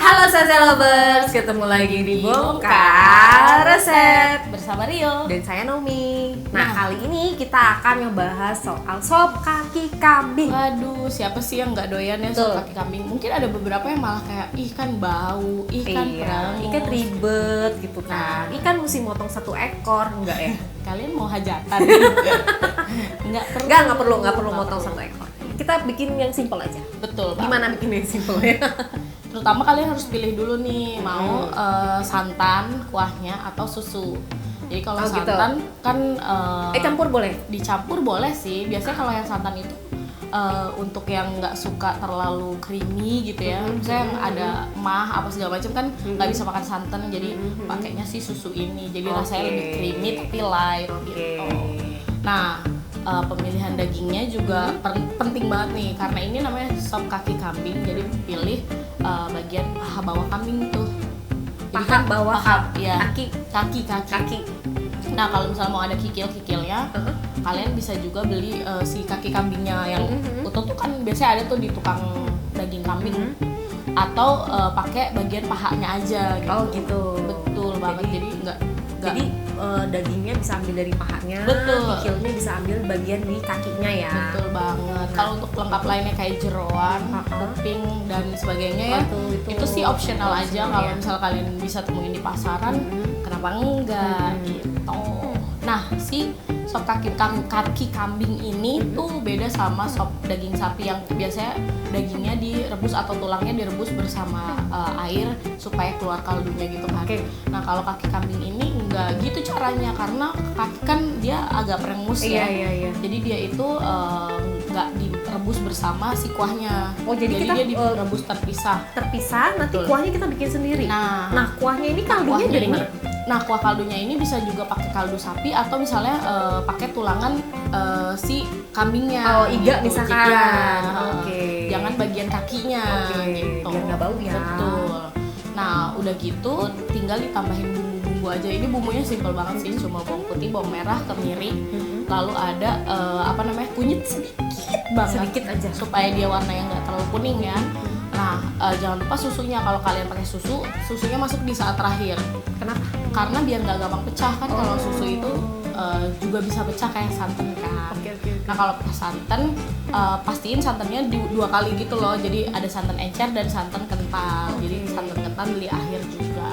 Halo Sase Lovers, ketemu lagi di Bongkar Resep bersama Rio dan saya Naomi. Nah, kali ini kita akan ngebahas soal sop kaki kambing. Waduh, siapa sih yang nggak doyan ya sop kaki kambing? Mungkin ada beberapa yang malah kayak, ih kan bau, ih kan perangus, ikan ribet gitu kan. Ikan mesti motong satu ekor, enggak ya? Kalian mau hajatan? Nggak perlu motong satu ekor. Kita bikin yang simple aja. Betul. Gimana bikin yang simple ya? Terutama kalian harus pilih dulu nih, mau santan kuahnya atau susu. Jadi kalau santan gitu. Kan campur boleh? Dicampur boleh sih. Biasanya kalau yang santan itu untuk yang nggak suka terlalu creamy gitu ya, misalnya yang ada mah apa segala macam kan nggak bisa makan santan, jadi pakainya sih susu ini. Jadi rasanya lebih creamy tapi light gitu. Nah, pemilihan dagingnya juga penting banget nih, karena ini namanya sop kaki kambing. Jadi pilih bagian paha bawah kambing tuh. Paha bawah ya. Kaki. Nah, kalau misalnya mau ada kikil-kikilnya, kalian bisa juga beli si kaki kambingnya yang utuh tuh, kan biasanya ada tuh di tukang daging kambing. Atau pakai bagian pahanya aja gitu. Oh gitu. Betul banget. Jadi dagingnya bisa ambil dari pahanya, kikilnya bisa ambil bagian di kakinya ya. Betul banget. Kalau untuk pelengkap lainnya kayak jeroan, kuping dan sebagainya ya, itu sih optional aja. Kalau misal kalian bisa temuin di pasaran, kenapa enggak gitu. Nah, si sop kaki kambing ini tuh beda sama sop daging sapi yang biasanya dagingnya direbus atau tulangnya direbus bersama air supaya keluar kaldunya gitu kan. Nah, kalau kaki kambing ini enggak gitu caranya, karena kaki kan dia agak perengus ya. Jadi dia itu nggak direbus bersama si kuahnya. Jadi dia direbus terpisah. Nanti kuahnya kita bikin sendiri. Nah, kuahnya ini kaldunya dari mana? Nah, kuah kaldunya ini bisa juga pakai kaldu sapi atau misalnya pakai tulangan si kambingnya. Iga gitu, misalkan. Jangan bagian kakinya gitu. Biar nggak bau ya. Betul. Nah, udah gitu tinggal ditambahin bumbu-bumbu aja. Ini bumbunya simple banget sih, cuma bawang putih, bawang merah, kemiri, lalu ada kunyit sedikit aja supaya dia warnanya nggak terlalu kuning ya. Nah, jangan lupa susunya. Kalau kalian pakai susunya masuk di saat terakhir. Kenapa? Karena biar nggak gampang pecah kan. Kalau susu itu juga bisa pecah kayak santan kan. Nah, kalau pakai santan, pastiin santannya dua kali gitu loh. Jadi ada santan encer dan santan kental. Jadi santan kental di akhir juga.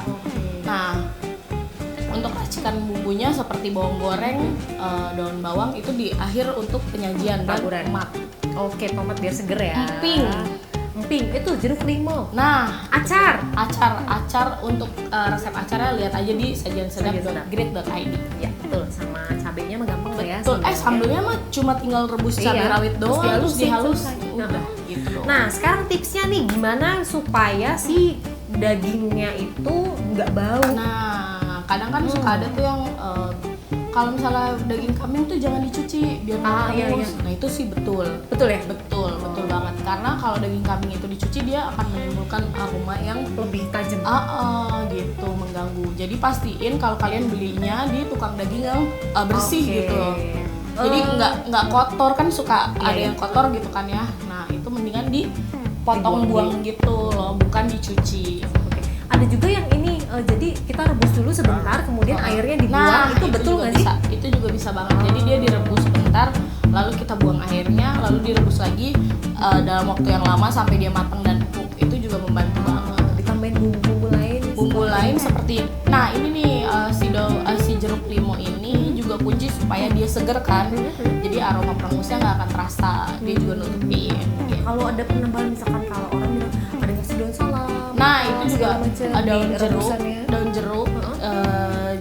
Nah, untuk racikan bumbunya seperti bawang goreng, daun bawang itu di akhir untuk penyajian dan tomat. Tomat biar seger ya. Emping itu jeruk limau. Nah, acar untuk resep acarnya lihat aja di sajiansedap.grid.id. Ya, betul. Sama cabenya mah gampang lah ya. Betul. Sambelnya mah cuma tinggal rebus cabai rawit doang, terus dihalus. Udah gitu. Nah, sekarang tipsnya nih gimana supaya si dagingnya itu nggak bau. Nah, kadang kan suka ada tuh yang kalau misalnya daging kambing tuh jangan dicuci biar halus. Nah, itu sih betul ya? Betul banget. Karena kalau daging kambing itu dicuci, dia akan menimbulkan aroma yang lebih tajam. Gitu, mengganggu. Jadi pastiin kalau kalian belinya di tukang daging yang bersih gitu. Jadi nggak kotor kan, suka ada yang kotor gitu kan ya. Nah, itu mendingan dipotong buang gitu loh, bukan dicuci. Ada juga yang ini, jadi kita rebus dulu sebentar, kemudian airnya dibuang. Itu betul nggak sih? Itu juga bisa banget. Jadi dia direbus sebentar, lalu kita buang airnya, lalu direbus lagi dalam waktu yang lama sampai dia matang dan empuk. Itu juga membantu banget. Ditambahin bumbu lain seperti, nah ini nih si jeruk limau ini juga kunci supaya dia seger kan. Jadi aroma perengusnya nggak akan terasa. Dia juga nutupin. Kalau ada penambahan, misalkan kalau orang bilang ada ngasih daun salam. Nah, itu juga daun jeruk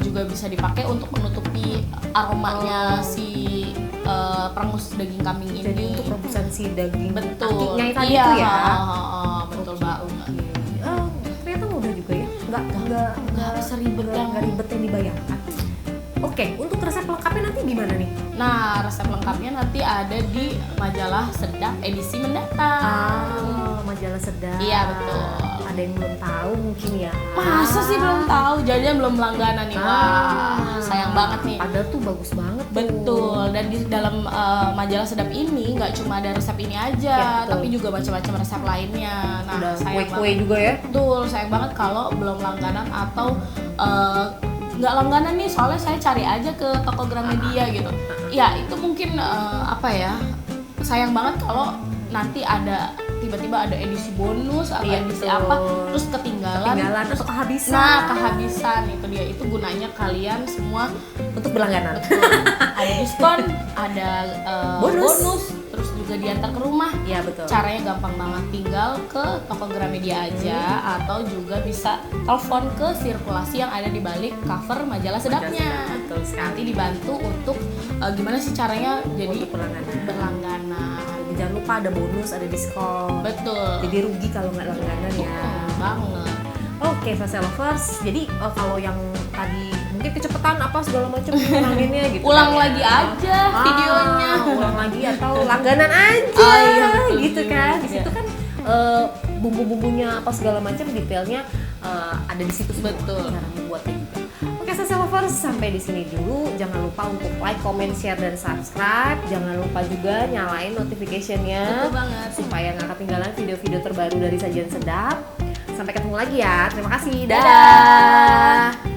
juga bisa dipakai untuk menutupi aromanya si perengus daging kambing ini. Jadi untuk rebusan si daging kakinya tadi itu ya. Betul banget. Ternyata mudah juga ya. Nggak seribet yang dibayangkan. Oke, untuk resep lengkapnya nanti di mana nih? Nah, resep lengkapnya nanti ada di majalah Sedap edisi mendatang. Majalah Sedap. Iya, betul. Ada yang belum tahu mungkin ya. Masa sih belum tahu? Jadinya belum langganan nih. Wah, sayang banget nih. Padahal tuh bagus banget tuh. Betul, dan di dalam majalah Sedap ini nggak cuma ada resep ini aja, Ya, betul. tapi juga macam-macam resep lainnya. Nah, Udah sayang kue-kue banget. juga ya. Betul, sayang banget kalau belum langganan atau nggak langganan nih, soalnya saya cari aja ke toko Gramedia gitu. Ya itu mungkin apa ya, sayang banget kalau nanti ada tiba-tiba ada edisi bonus atau Iya, edisi betul. apa terus ketinggalan Atau kehabisan. Nah, kehabisan itu dia, itu gunanya kalian semua Untuk berlangganan. ada diskon, ada Bonus. terus juga diantar ke rumah. Iya, betul. Caranya gampang banget, tinggal ke toko Gramedia aja atau juga bisa telepon ke sirkulasi yang ada di balik cover majalah Sedapnya. Betul sekali. Nanti dibantu untuk gimana sih caranya jadi Untuk berlangganan. berlangganan. Jangan lupa ada bonus, ada diskon. Betul. Jadi rugi kalau nggak langganan ya. Banget. Oke, Sasa Lovers. Jadi kalau yang tadi mungkin kecepatan apa segala macam ulanginnya gitu. Ulang kan ya. lagi aja videonya. Ulang lagi atau langganan aja. Iya, betul gitu juga. kan. Di situ kan bumbu-bumbunya apa segala macam detailnya ada di situ semua. Betul. Cara membuatnya juga. Oke, Sasa Lovers, sampai di sini dulu. Jangan lupa untuk like, comment, share, dan subscribe. Jangan lupa juga nyalain notification-nya Betul banget. supaya nggak ketinggalan video-video terbaru dari Sajian Sedap. Sampai ketemu lagi ya. Terima kasih. Dadah. Dadah.